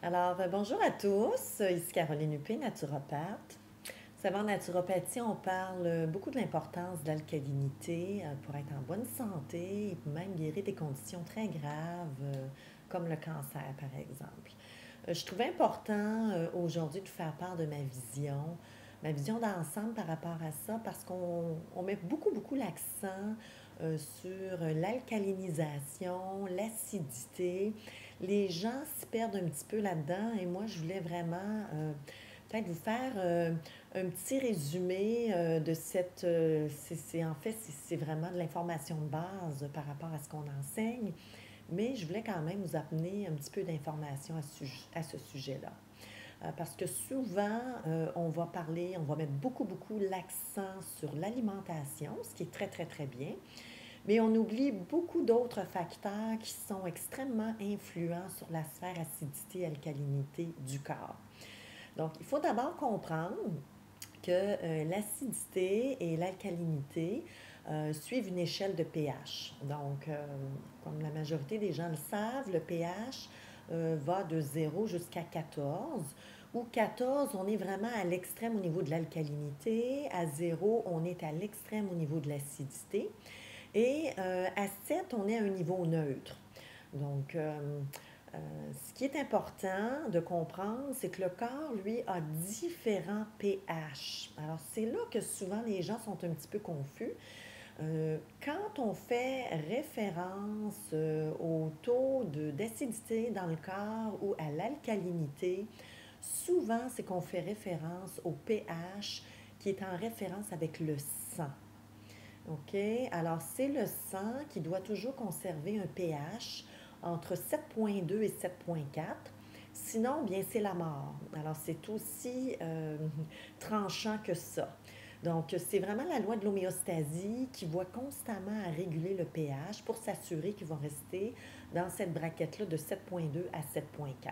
Bonjour à tous. Ici Caroline Huppé, naturopathe. Vous savez, en naturopathie, on parle beaucoup de l'importance de l'alcalinité pour être en bonne santé et même guérir des conditions très graves comme le cancer, par exemple. Je trouvais important aujourd'hui de faire part de ma vision d'ensemble par rapport à ça, parce qu'on met beaucoup l'accent sur l'alcalinisation, l'acidité. Les gens s'y perdent un petit peu là-dedans et moi, je voulais vraiment peut-être vous faire un petit résumé de cette... en fait, c'est vraiment de l'information de base par rapport à ce qu'on enseigne, mais je voulais quand même vous amener un petit peu d'informations à ce sujet-là. Parce que souvent, on va mettre beaucoup l'accent sur l'alimentation, ce qui est très bien, mais on oublie beaucoup d'autres facteurs qui sont extrêmement influents sur la sphère acidité-alcalinité du corps. Donc, il faut d'abord comprendre que l'acidité et l'alcalinité suivent une échelle de pH. Donc, comme la majorité des gens le savent, le pH va de 0 jusqu'à 14, où 14, on est vraiment à l'extrême au niveau de l'alcalinité, à 0, on est à l'extrême au niveau de l'acidité, et à 7, on est à un niveau neutre. Donc, ce qui est important de comprendre, c'est que le corps, lui, a différents pH. Alors, c'est là que souvent les gens sont un petit peu confus. Quand on fait référence au taux d'acidité dans le corps ou à l'alcalinité, souvent, c'est qu'on fait référence au pH qui est en référence avec le sang. OK? Alors, c'est le sang qui doit toujours conserver un pH entre 7,2 et 7,4. Sinon, bien, c'est la mort. Alors, c'est aussi tranchant que ça. Donc, c'est vraiment la loi de l'homéostasie qui voit constamment à réguler le pH pour s'assurer qu'il va rester dans cette braquette-là de 7,2 à 7,4.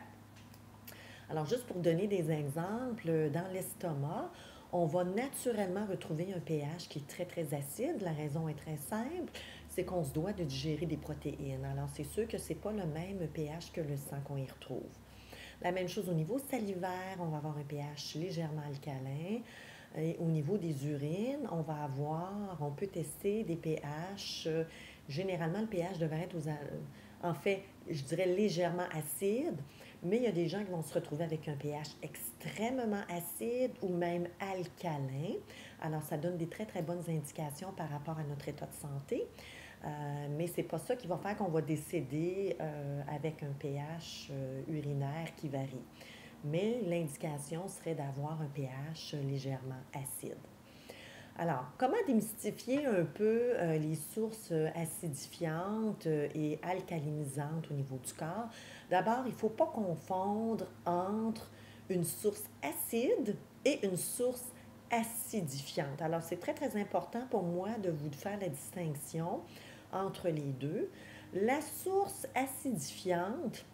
Alors, juste pour donner des exemples, dans l'estomac, on va naturellement retrouver un pH qui est très acide. La raison est très simple, c'est qu'on se doit de digérer des protéines. Alors, c'est sûr que ce n'est pas le même pH que le sang qu'on y retrouve. La même chose au niveau salivaire, on va avoir un pH légèrement alcalin. Et au niveau des urines, on peut tester des pH. Généralement, le pH devrait être en fait, je dirais légèrement acide, mais il y a des gens qui vont se retrouver avec un pH extrêmement acide ou même alcalin. Alors, ça donne des très bonnes indications par rapport à notre état de santé. Mais ce n'est pas ça qui va faire qu'on va décéder avec un pH urinaire qui varie. Mais l'indication serait d'avoir un pH légèrement acide. Alors, comment démystifier un peu les sources acidifiantes et alcalinisantes au niveau du corps? D'abord, il ne faut pas confondre entre une source acide et une source acidifiante. Alors, c'est très important pour moi de vous faire la distinction entre les deux. La source acidifiante,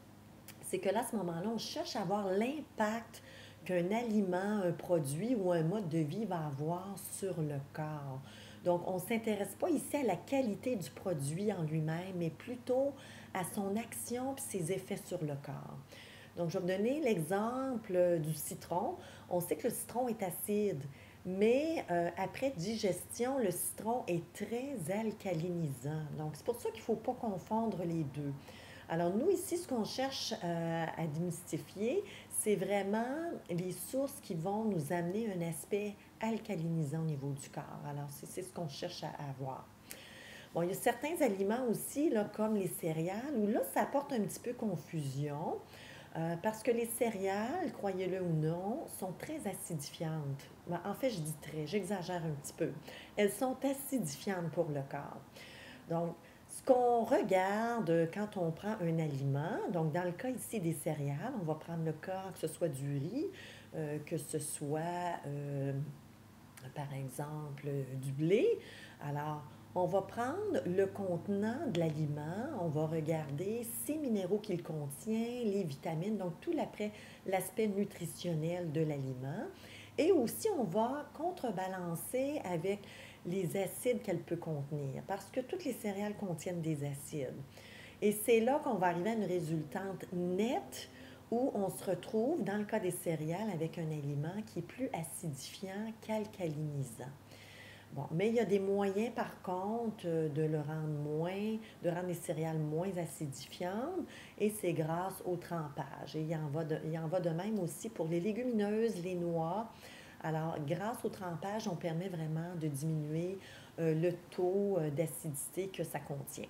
c'est que là, à ce moment-là, on cherche à voir l'impact qu'un aliment, un produit ou un mode de vie va avoir sur le corps. Donc, on ne s'intéresse pas ici à la qualité du produit en lui-même, mais plutôt à son action et ses effets sur le corps. Donc, je vais vous donner l'exemple du citron. On sait que le citron est acide, mais après digestion, le citron est très alcalinisant. Donc, c'est pour ça qu'il ne faut pas confondre les deux. Alors, nous, ici, ce qu'on cherche à démystifier, c'est vraiment les sources qui vont nous amener un aspect alcalinisant au niveau du corps. Alors, c'est ce qu'on cherche à avoir. Bon, il y a certains aliments aussi, là, comme les céréales, où là, ça apporte un petit peu confusion, parce que les céréales, croyez-le ou non, sont très acidifiantes. Ben, en fait, je dis très, j'exagère un petit peu. Elles sont acidifiantes pour le corps. Donc, ce qu'on regarde quand on prend un aliment, donc dans le cas ici des céréales, on va prendre le cas que ce soit du riz, que ce soit par exemple du blé. Alors, on va prendre le contenant de l'aliment, on va regarder ces minéraux qu'il contient, les vitamines, donc tout l'aspect nutritionnel de l'aliment. Et aussi, on va contrebalancer avec les acides qu'elle peut contenir, parce que toutes les céréales contiennent des acides. Et c'est là qu'on va arriver à une résultante nette où on se retrouve, dans le cas des céréales, avec un aliment qui est plus acidifiant qu'alcalinisant. Bon, mais il y a des moyens, par contre, de le rendre de rendre les céréales moins acidifiantes, et c'est grâce au trempage. Et il en va de même aussi pour les légumineuses, les noix. Alors, grâce au trempage, on permet vraiment de diminuer le taux d'acidité que ça contient.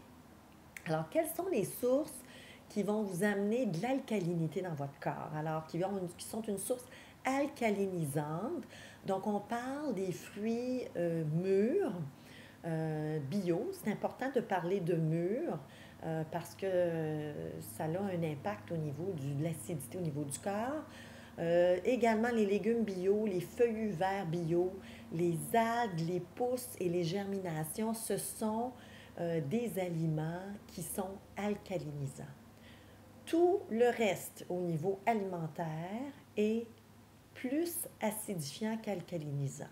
Alors, quelles sont les sources qui vont vous amener de l'alcalinité dans votre corps? Alors, qui sont une source alcalinisante. Donc, on parle des fruits mûrs, bio. C'est important de parler de mûrs parce que ça a un impact de l'acidité au niveau du corps. Également les légumes bio, les feuillus verts bio, les algues, les pousses et les germinations, ce sont des aliments qui sont alcalinisants. Tout le reste au niveau alimentaire est plus acidifiant qu'alcalinisant.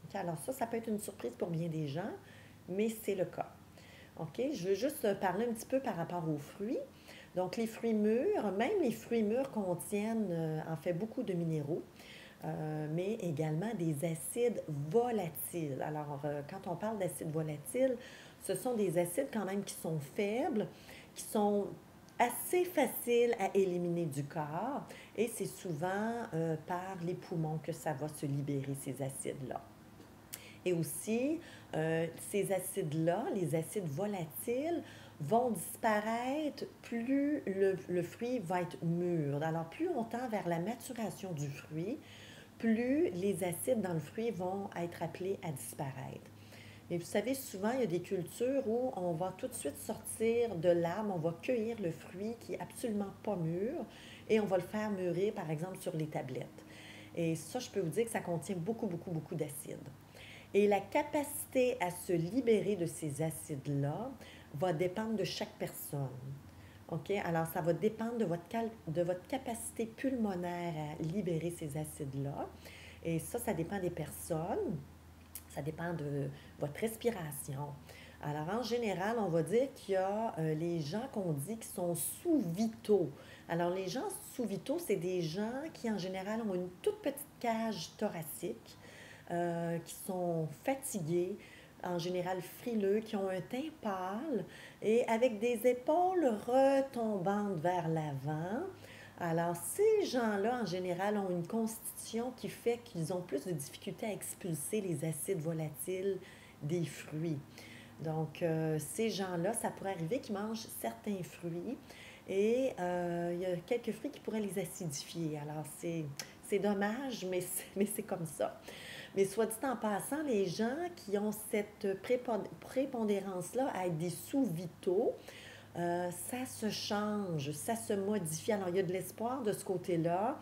Okay? Alors ça peut être une surprise pour bien des gens, mais c'est le cas. OK? Je veux juste parler un petit peu par rapport aux fruits. Donc, les fruits mûrs, même les fruits mûrs contiennent en fait beaucoup de minéraux, mais également des acides volatiles. Alors, quand on parle d'acides volatiles, ce sont des acides quand même qui sont faibles, qui sont assez faciles à éliminer du corps, et c'est souvent par les poumons que ça va se libérer, ces acides-là. Et aussi, ces acides-là, les acides volatiles, vont disparaître plus le fruit va être mûr. Alors, plus on tend vers la maturation du fruit, plus les acides dans le fruit vont être appelés à disparaître. Mais vous savez, souvent, il y a des cultures où on va tout de suite sortir de l'arbre, on va cueillir le fruit qui est absolument pas mûr et on va le faire mûrir, par exemple, sur les tablettes. Et ça, je peux vous dire que ça contient beaucoup, beaucoup, beaucoup d'acides. Et la capacité à se libérer de ces acides-là va dépendre de chaque personne. OK? Alors, ça va dépendre de votre capacité pulmonaire à libérer ces acides-là. Et ça dépend des personnes. Ça dépend de votre respiration. Alors, en général, on va dire qu'il y a les gens qu'on dit qui sont sous-vitaux. Alors, les gens sous-vitaux, c'est des gens qui, en général, ont une toute petite cage thoracique, qui sont fatigués, en général frileux, qui ont un teint pâle et avec des épaules retombantes vers l'avant. Alors, ces gens-là, en général, ont une constitution qui fait qu'ils ont plus de difficultés à expulser les acides volatiles des fruits. Donc, ces gens-là, ça pourrait arriver qu'ils mangent certains fruits et il y a quelques fruits qui pourraient les acidifier. Alors, c'est dommage, mais c'est comme ça. Mais soit dit en passant, les gens qui ont cette prépondérance-là à être des sous-vitaux, ça se change, ça se modifie. Alors, il y a de l'espoir de ce côté-là.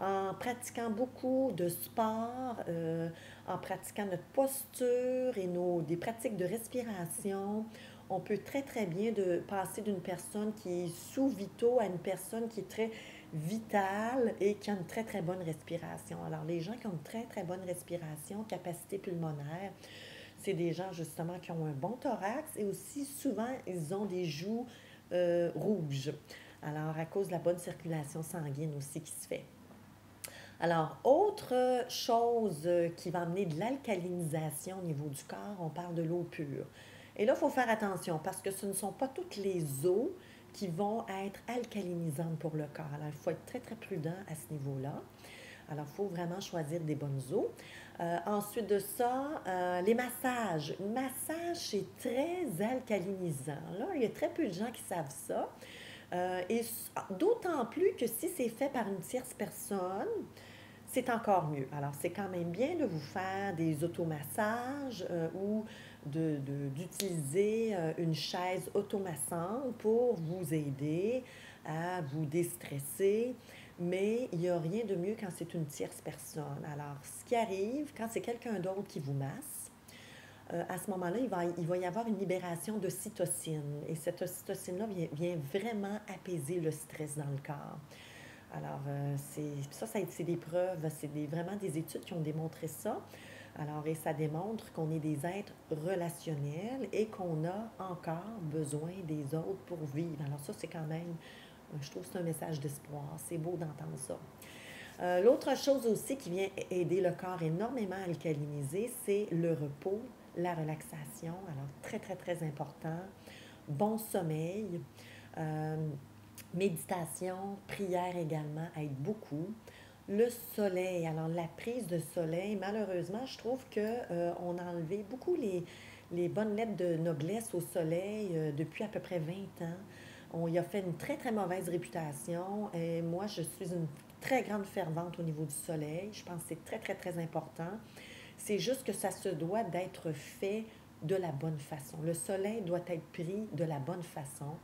En pratiquant beaucoup de sport, en pratiquant notre posture et des pratiques de respiration, on peut très, très bien passer d'une personne qui est sous-vitaux à une personne qui est très vitale et qui a une très, très bonne respiration. Alors, les gens qui ont une très, très bonne respiration, capacité pulmonaire, c'est des gens justement qui ont un bon thorax et aussi souvent ils ont des joues rouges. Alors, à cause de la bonne circulation sanguine aussi qui se fait. Alors, autre chose qui va amener de l'alcalinisation au niveau du corps, on parle de l'eau pure. Et là, il faut faire attention parce que ce ne sont pas toutes les eaux qui vont être alcalinisantes pour le corps. Alors, il faut être très, très prudent à ce niveau-là. Alors, il faut vraiment choisir des bonnes eaux. Ensuite de ça, les massages. Le massage, c'est très alcalinisant. Là, il y a très peu de gens qui savent ça. Et d'autant plus que si c'est fait par une tierce personne, c'est encore mieux. Alors, c'est quand même bien de vous faire des automassages ou d'utiliser une chaise automassante pour vous aider à vous déstresser, mais il n'y a rien de mieux quand c'est une tierce personne. Alors, ce qui arrive, quand c'est quelqu'un d'autre qui vous masse, à ce moment-là, il va y avoir une libération de cytocine. Et cette cytocine-là vient vraiment apaiser le stress dans le corps. Alors, c'est des preuves, vraiment des études qui ont démontré ça. Alors, et ça démontre qu'on est des êtres relationnels et qu'on a encore besoin des autres pour vivre. Alors ça, c'est quand même Je trouve que c'est un message d'espoir. C'est beau d'entendre ça. L'autre chose aussi qui vient aider le corps énormément à alcaliniser, c'est le repos, la relaxation. Alors, très, très, très important. Bon sommeil, euh, méditation, prière également aide beaucoup. Le soleil, alors la prise de soleil, malheureusement, je trouve que on a enlevé beaucoup les bonnes lettres de noblesse au soleil depuis à peu près 20 ans. On y a fait une très, très mauvaise réputation et moi, je suis une très grande fervente au niveau du soleil. Je pense que c'est très, très, très important. C'est juste que ça se doit d'être fait de la bonne façon. Le soleil doit être pris de la bonne façon.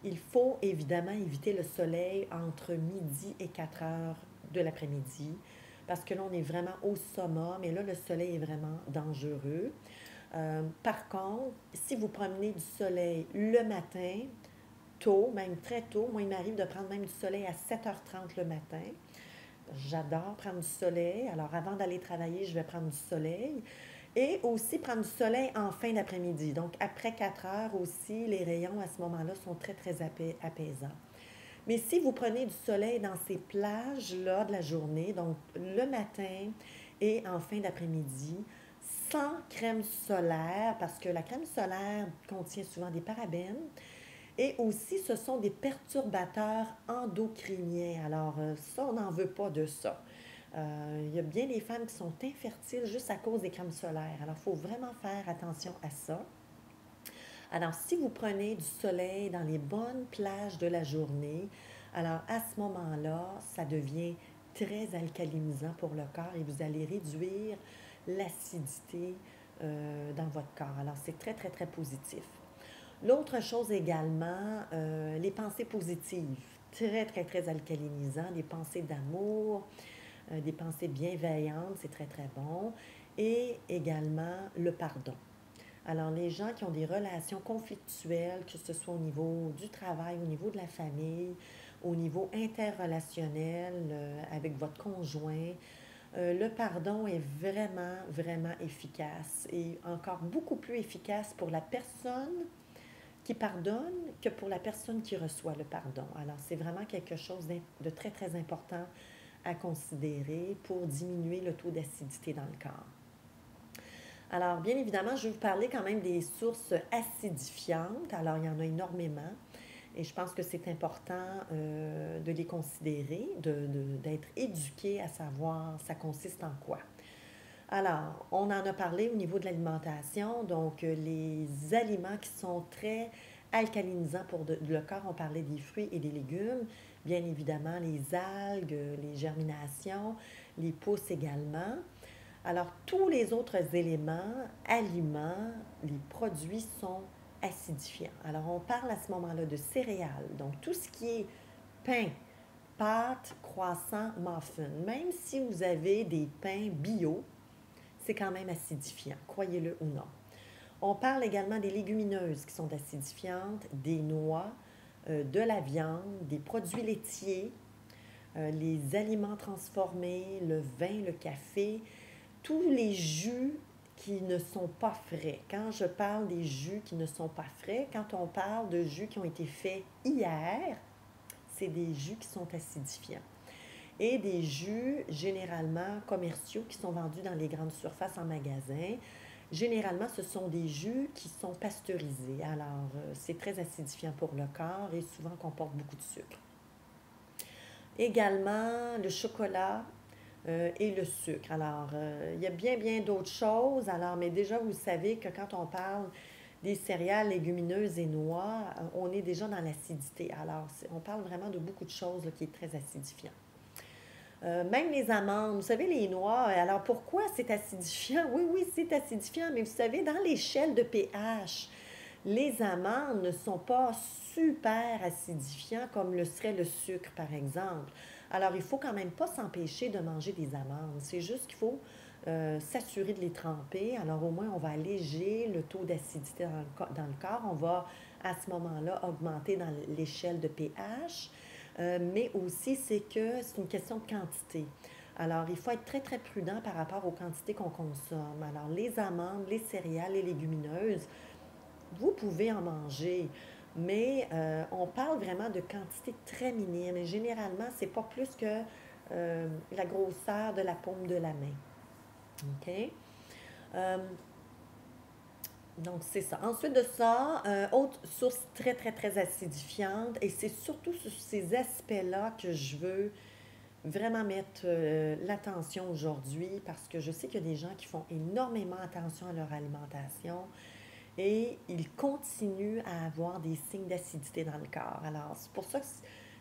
Il faut évidemment éviter le soleil entre midi et 4 heures de l'après-midi parce que là, on est vraiment au summum et là, le soleil est vraiment dangereux. Par contre, si vous promenez du soleil le matin, tôt, même très tôt, moi, il m'arrive de prendre même du soleil à 7h30 le matin. J'adore prendre du soleil. Alors, avant d'aller travailler, je vais prendre du soleil. Et aussi prendre du soleil en fin d'après-midi. Donc, après 4 heures aussi, les rayons à ce moment-là sont très, très apaisants. Mais si vous prenez du soleil dans ces plages-là de la journée, donc le matin et en fin d'après-midi, sans crème solaire, parce que la crème solaire contient souvent des parabènes, et aussi ce sont des perturbateurs endocriniens. Alors ça, on n'en veut pas de ça. Il y a bien des femmes qui sont infertiles juste à cause des crèmes solaires. Alors, il faut vraiment faire attention à ça. Alors, si vous prenez du soleil dans les bonnes plages de la journée, alors à ce moment-là, ça devient très alcalinisant pour le corps et vous allez réduire l'acidité dans votre corps. Alors, c'est très, très, très positif. L'autre chose également, les pensées positives. Très, très, très alcalinisant. Des pensées d'amour, des pensées bienveillantes, c'est très, très bon. Et également le pardon. Alors, les gens qui ont des relations conflictuelles, que ce soit au niveau du travail, au niveau de la famille, au niveau interrelationnel avec votre conjoint, le pardon est vraiment, vraiment efficace et encore beaucoup plus efficace pour la personne qui pardonne que pour la personne qui reçoit le pardon. Alors, c'est vraiment quelque chose de très, très important à considérer pour diminuer le taux d'acidité dans le corps. Alors, bien évidemment, je vais vous parler quand même des sources acidifiantes. Alors, il y en a énormément et je pense que c'est important de les considérer, d'être éduqué à savoir ça consiste en quoi. Alors, on en a parlé au niveau de l'alimentation, donc les aliments qui sont très alcalinisants pour le corps, on parlait des fruits et des légumes, bien évidemment les algues, les germinations, les pousses également. Alors, tous les autres éléments, aliments, les produits sont acidifiants. Alors, on parle à ce moment-là de céréales, donc tout ce qui est pain, pâtes, croissants, muffins. Même si vous avez des pains bio, c'est quand même acidifiant, croyez-le ou non. On parle également des légumineuses qui sont acidifiantes, des noix, de la viande, des produits laitiers, les aliments transformés, le vin, le café, tous les jus qui ne sont pas frais. Quand je parle des jus qui ne sont pas frais, quand on parle de jus qui ont été faits hier, c'est des jus qui sont acidifiants. Et des jus généralement commerciaux qui sont vendus dans les grandes surfaces en magasin. Généralement, ce sont des jus qui sont pasteurisés. Alors, c'est très acidifiant pour le corps et souvent comporte beaucoup de sucre. Également, le chocolat et le sucre. Alors, il y a bien, bien d'autres choses. Alors, mais déjà, vous savez que quand on parle des céréales, légumineuses et noix, on est déjà dans l'acidité. Alors, on parle vraiment de beaucoup de choses là, qui est très acidifiant. Même les amandes, vous savez, les noix, alors pourquoi c'est acidifiant? Oui, oui, c'est acidifiant, mais vous savez, dans l'échelle de pH, les amandes ne sont pas super acidifiants comme le serait le sucre, par exemple. Alors, il faut quand même pas s'empêcher de manger des amandes. C'est juste qu'il faut s'assurer de les tremper. Alors, au moins, on va alléger le taux d'acidité dans le corps. On va, à ce moment-là, augmenter dans l'échelle de pH. Mais aussi, c'est que c'est une question de quantité. Alors, il faut être très, très prudent par rapport aux quantités qu'on consomme. Alors, les amandes, les céréales, les légumineuses, vous pouvez en manger. Mais on parle vraiment de quantité très minime. Et généralement, c'est pas plus que la grosseur de la paume de la main. OK? Euh, donc, c'est ça. Ensuite de ça, autre source très, très, très acidifiante, et c'est surtout sur ces aspects-là que je veux vraiment mettre l'attention aujourd'hui parce que je sais qu'il y a des gens qui font énormément attention à leur alimentation et ils continuent à avoir des signes d'acidité dans le corps. Alors, c'est pour ça que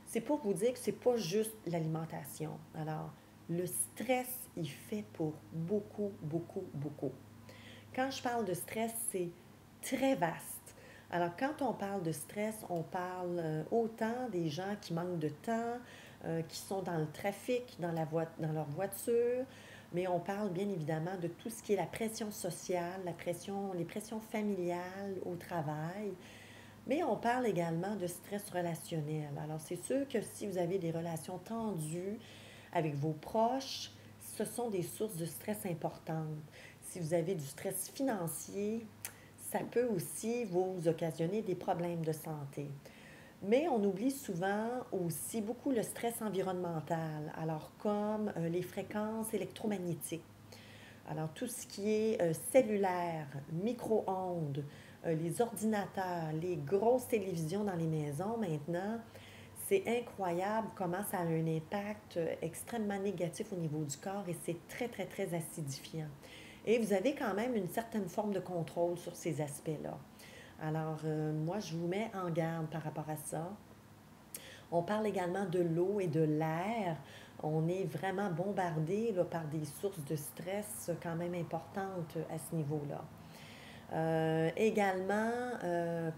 c'est pour vous dire que c'est pas juste l'alimentation. Alors, le stress, il fait pour beaucoup, beaucoup, beaucoup. Quand je parle de stress, c'est très vaste. Alors, quand on parle de stress, on parle autant des gens qui manquent de temps, qui sont dans le trafic, dans leur voiture, mais on parle bien évidemment de tout ce qui est la pression sociale, les pressions familiales au travail, mais on parle également de stress relationnel. Alors, c'est sûr que si vous avez des relations tendues avec vos proches, ce sont des sources de stress importantes. Si vous avez du stress financier, ça peut aussi vous occasionner des problèmes de santé. Mais on oublie souvent aussi beaucoup le stress environnemental, alors comme les fréquences électromagnétiques. Alors tout ce qui est cellulaire, micro-ondes, les ordinateurs, les grosses télévisions dans les maisons maintenant, c'est incroyable comment ça a un impact extrêmement négatif au niveau du corps et c'est très, très, très acidifiant. Et vous avez quand même une certaine forme de contrôle sur ces aspects-là. Alors, moi, je vous mets en garde par rapport à ça. On parle également de l'eau et de l'air. On est vraiment bombardé là, par des sources de stress quand même importantes à ce niveau-là. Également,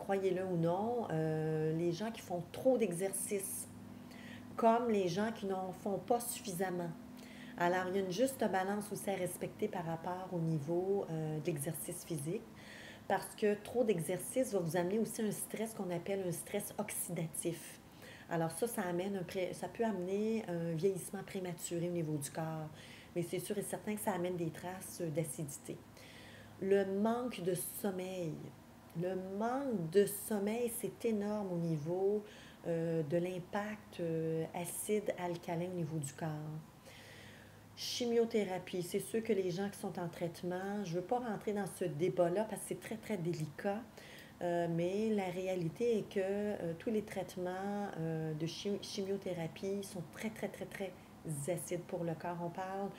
croyez-le ou non, les gens qui font trop d'exercices, comme les gens qui n'en font pas suffisamment. Alors, il y a une juste balance aussi à respecter par rapport au niveau de l'exercice physique, parce que trop d'exercice va vous amener aussi un stress qu'on appelle un stress oxydatif. Alors ça peut amener un vieillissement prématuré au niveau du corps, mais c'est sûr et certain que ça amène des traces d'acidité. Le manque de sommeil. Le manque de sommeil, c'est énorme au niveau de l'impact acide-alcalin au niveau du corps. Chimiothérapie, c'est sûr que les gens qui sont en traitement, je ne veux pas rentrer dans ce débat-là parce que c'est très, très délicat, mais la réalité est que tous les traitements de chimiothérapie sont très, très, très, très acides pour le corps. On parle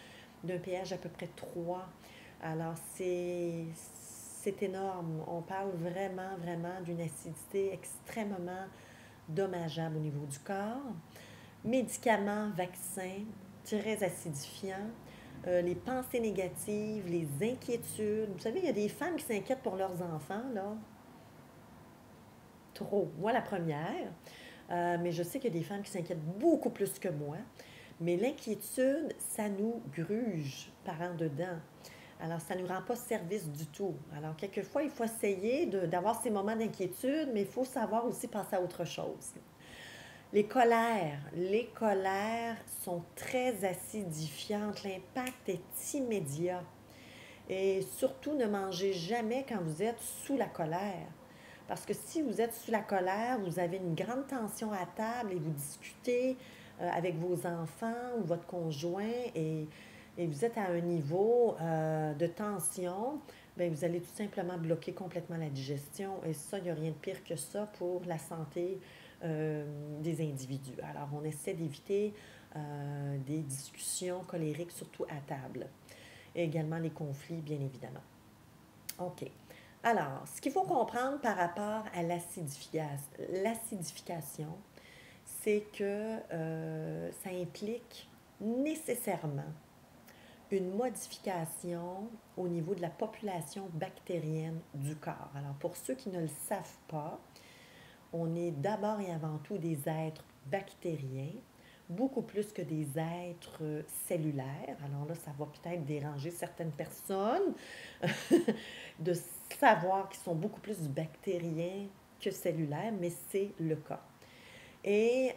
d'un pH à peu près 3. Alors, c'est énorme. On parle vraiment, vraiment d'une acidité extrêmement dommageable au niveau du corps. Médicaments, vaccins, très acidifiants. Les pensées négatives, les inquiétudes. Vous savez, il y a des femmes qui s'inquiètent pour leurs enfants, là. Trop. Moi, la première. Mais je sais qu'il y a des femmes qui s'inquiètent beaucoup plus que moi. Mais l'inquiétude, ça nous gruge par en dedans. Alors, ça ne nous rend pas service du tout. Alors, quelquefois, il faut essayer d'avoir ces moments d'inquiétude, mais il faut savoir aussi passer à autre chose. Les colères sont très acidifiantes. L'impact est immédiat. Et surtout, ne mangez jamais quand vous êtes sous la colère. Parce que si vous êtes sous la colère, vous avez une grande tension à table et vous discutez avec vos enfants ou votre conjoint et vous êtes à un niveau de tension, bien, vous allez tout simplement bloquer complètement la digestion. Et ça, il n'y a rien de pire que ça pour la santé des individus. Alors, on essaie d'éviter des discussions colériques, surtout à table. Et également les conflits, bien évidemment. OK. Alors, ce qu'il faut comprendre par rapport à l'acidification, c'est que ça implique nécessairement une modification au niveau de la population bactérienne du corps. Alors, pour ceux qui ne le savent pas, on est d'abord et avant tout des êtres bactériens, beaucoup plus que des êtres cellulaires. Alors là, ça va peut-être déranger certaines personnes de savoir qu'ils sont beaucoup plus bactériens que cellulaires, mais c'est le cas. Et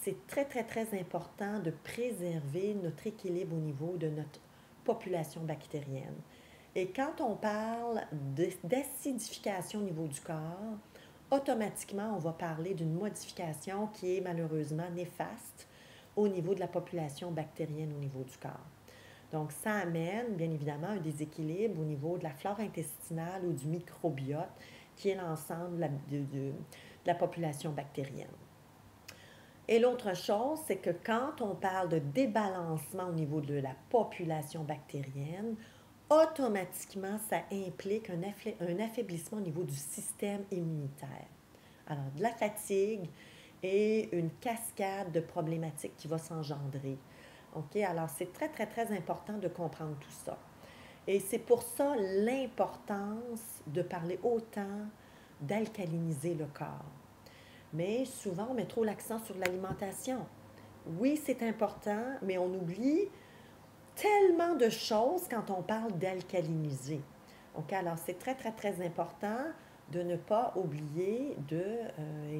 c'est très, très, très important de préserver notre équilibre au niveau de notre population bactérienne. Et quand on parle d'acidification au niveau du corps, automatiquement, on va parler d'une modification qui est malheureusement néfaste au niveau de la population bactérienne au niveau du corps. Donc, ça amène bien évidemment un déséquilibre au niveau de la flore intestinale ou du microbiote, qui est l'ensemble de la population bactérienne. Et l'autre chose, c'est que quand on parle de débalancement au niveau de la population bactérienne, automatiquement, ça implique un affaiblissement au niveau du système immunitaire. Alors, de la fatigue et une cascade de problématiques qui va s'engendrer. OK? Alors, c'est très, très, très important de comprendre tout ça. Et c'est pour ça l'importance de parler autant d'alcaliniser le corps. Mais souvent, on met trop l'accent sur l'alimentation. Oui, c'est important, mais on oublie tellement de choses quand on parle d'alcaliniser. OK, alors c'est très, très, très important de ne pas oublier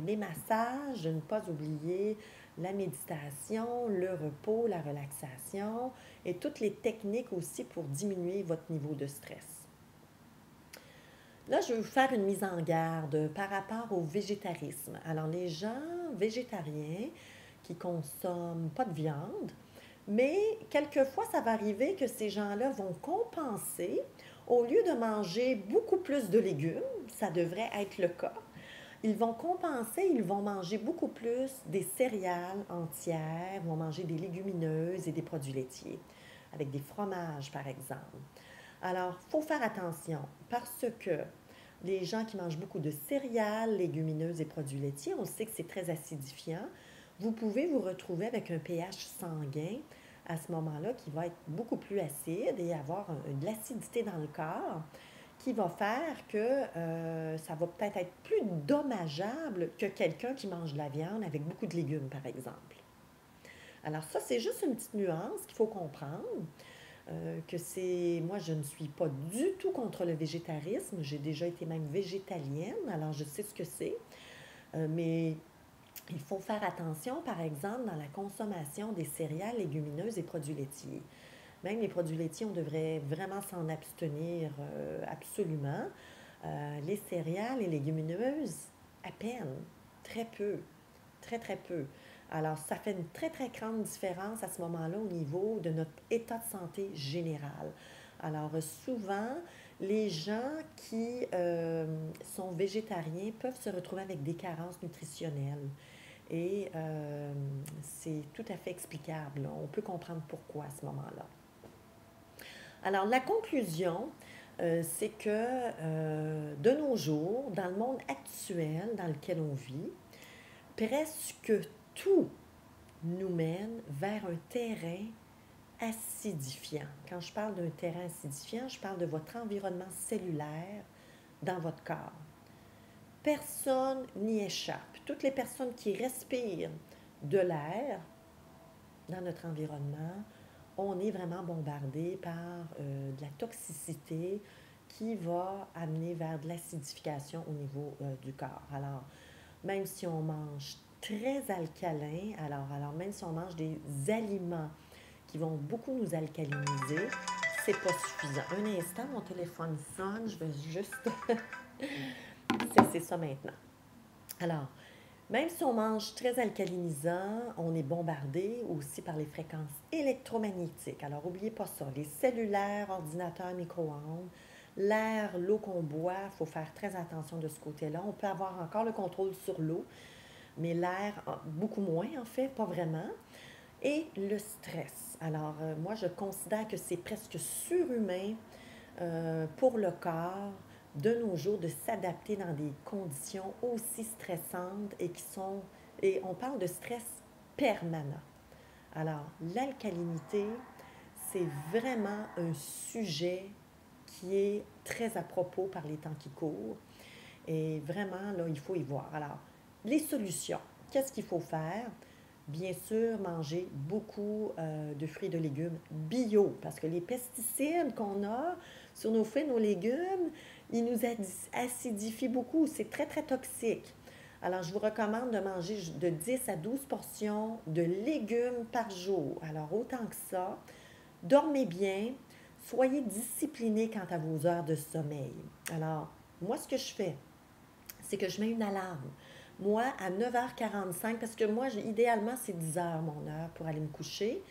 les massages, de ne pas oublier la méditation, le repos, la relaxation et toutes les techniques aussi pour diminuer votre niveau de stress. Là, je vais vous faire une mise en garde par rapport au végétarisme. Alors, les gens végétariens qui consomment pas de viande, mais quelquefois, ça va arriver que ces gens-là vont compenser. Au lieu de manger beaucoup plus de légumes, ça devrait être le cas, ils vont compenser, ils vont manger beaucoup plus des céréales entières, vont manger des légumineuses et des produits laitiers, avec des fromages, par exemple. Alors, il faut faire attention parce que les gens qui mangent beaucoup de céréales, légumineuses et produits laitiers, on sait que c'est très acidifiant. Vous pouvez vous retrouver avec un pH sanguin à ce moment-là qui va être beaucoup plus acide et avoir de l'acidité dans le corps qui va faire que ça va peut-être être plus dommageable que quelqu'un qui mange de la viande avec beaucoup de légumes, par exemple. Alors ça, c'est juste une petite nuance qu'il faut comprendre. Moi, je ne suis pas du tout contre le végétarisme. J'ai déjà été même végétalienne, alors je sais ce que c'est. Mais il faut faire attention, par exemple, dans la consommation des céréales, légumineuses et produits laitiers. Même les produits laitiers, on devrait vraiment s'en abstenir absolument. Les céréales et légumineuses, à peine, très peu, très très peu. Alors, ça fait une très très grande différence à ce moment-là au niveau de notre état de santé général. Alors, souvent, les gens qui sont végétariens peuvent se retrouver avec des carences nutritionnelles. Et c'est tout à fait explicable, là. On peut comprendre pourquoi à ce moment-là. Alors, la conclusion, c'est que de nos jours, dans le monde actuel dans lequel on vit, presque tout nous mène vers un terrain acidifiant. Quand je parle d'un terrain acidifiant, je parle de votre environnement cellulaire dans votre corps. Personne n'y échappe. Toutes les personnes qui respirent de l'air dans notre environnement, on est vraiment bombardé par de la toxicité qui va amener vers de l'acidification au niveau du corps. Alors, même si on mange très alcalin, alors même si on mange des aliments qui vont beaucoup nous alcaliniser, c'est pas suffisant. Un instant, mon téléphone sonne, je vais juste cesser ça maintenant. Alors, même si on mange très alcalinisant, on est bombardé aussi par les fréquences électromagnétiques. Alors, n'oubliez pas ça. Les cellulaires, ordinateurs, micro-ondes, l'air, l'eau qu'on boit, il faut faire très attention de ce côté-là. On peut avoir encore le contrôle sur l'eau, mais l'air, beaucoup moins en fait, pas vraiment. Et le stress. Alors, moi, je considère que c'est presque surhumain pour le corps de nos jours de s'adapter dans des conditions aussi stressantes et on parle de stress permanent. Alors, l'alcalinité, c'est vraiment un sujet qui est très à propos par les temps qui courent. Et vraiment, là, il faut y voir. Alors, les solutions. Qu'est-ce qu'il faut faire? Bien sûr, manger beaucoup de fruits et de légumes bio, parce que les pesticides qu'on a sur nos fruits et nos légumes, ils nous acidifient beaucoup. C'est très, très toxique. Alors, je vous recommande de manger de 10 à 12 portions de légumes par jour. Alors, autant que ça, dormez bien, soyez disciplinés quant à vos heures de sommeil. Alors, moi, ce que je fais, c'est que je mets une alarme. Moi, à 9h45, parce que moi, idéalement, c'est 10h mon heure pour aller me coucher.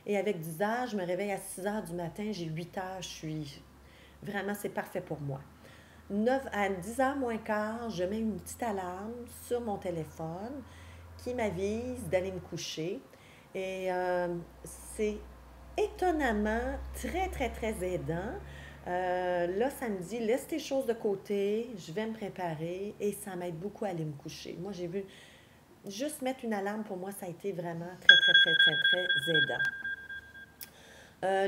Et avec 10h, je me réveille à 6h du matin, j'ai 8h, je suis... Vraiment, c'est parfait pour moi. 10h moins quart, je mets une petite alarme sur mon téléphone qui m'avise d'aller me coucher. Et c'est étonnamment très, très, très aidant. Là, ça me dit, laisse tes choses de côté, je vais me préparer et ça m'aide beaucoup à aller me coucher. Moi, j'ai vu, juste mettre une alarme, pour moi, ça a été vraiment très, très, très, très, très aidant.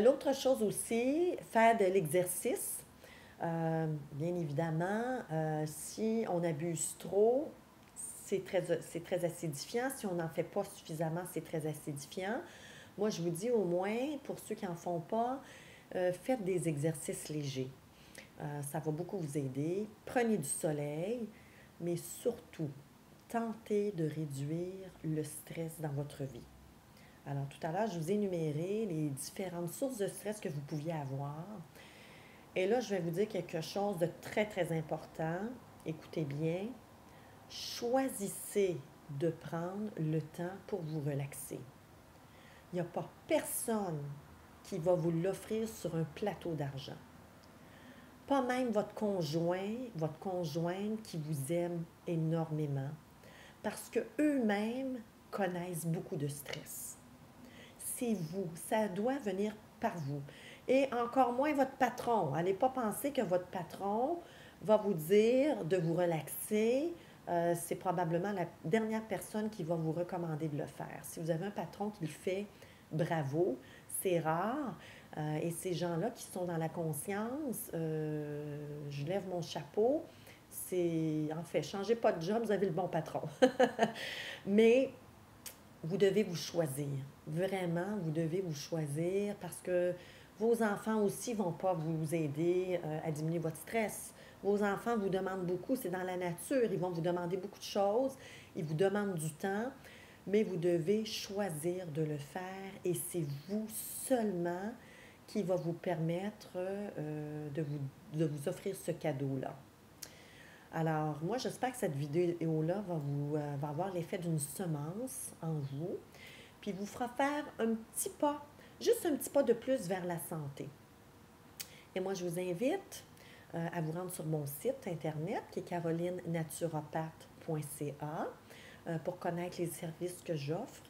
L'autre chose aussi, faire de l'exercice. Bien évidemment, si on abuse trop, c'est très acidifiant. Si on n'en fait pas suffisamment, c'est très acidifiant. Moi, je vous dis au moins, pour ceux qui n'en font pas, faites des exercices légers. Ça va beaucoup vous aider. Prenez du soleil, mais surtout, tentez de réduire le stress dans votre vie. Alors, tout à l'heure, je vous ai énuméré les différentes sources de stress que vous pouviez avoir. Et là, je vais vous dire quelque chose de très, très important. Écoutez bien. Choisissez de prendre le temps pour vous relaxer. Il n'y a pas personne qui va vous l'offrir sur un plateau d'argent. Pas même votre conjoint, votre conjointe qui vous aime énormément, parce qu'eux-mêmes connaissent beaucoup de stress. C'est vous, ça doit venir par vous. Et encore moins votre patron. N'allez pas penser que votre patron va vous dire de vous relaxer. C'est probablement la dernière personne qui va vous recommander de le faire. Si vous avez un patron qui le fait, bravo, c'est rare. Et ces gens-là qui sont dans la conscience, je lève mon chapeau. C'est, en fait, changez pas de job, vous avez le bon patron. Mais vous devez vous choisir. Vraiment, vous devez vous choisir parce que vos enfants aussi ne vont pas vous aider à diminuer votre stress. Vos enfants vous demandent beaucoup, c'est dans la nature, ils vont vous demander beaucoup de choses, ils vous demandent du temps, mais vous devez choisir de le faire et c'est vous seulement qui va vous permettre de vous offrir ce cadeau-là. Alors, moi, j'espère que cette vidéo-là va avoir l'effet d'une semence en vous, puis vous fera faire un petit pas, juste un petit pas de plus vers la santé. Et moi, je vous invite à vous rendre sur mon site internet qui est carolinenaturopathe.ca pour connaître les services que j'offre.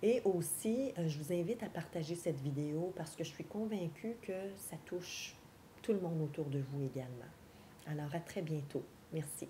Et aussi, je vous invite à partager cette vidéo parce que je suis convaincue que ça touche tout le monde autour de vous également. Alors, à très bientôt. Merci.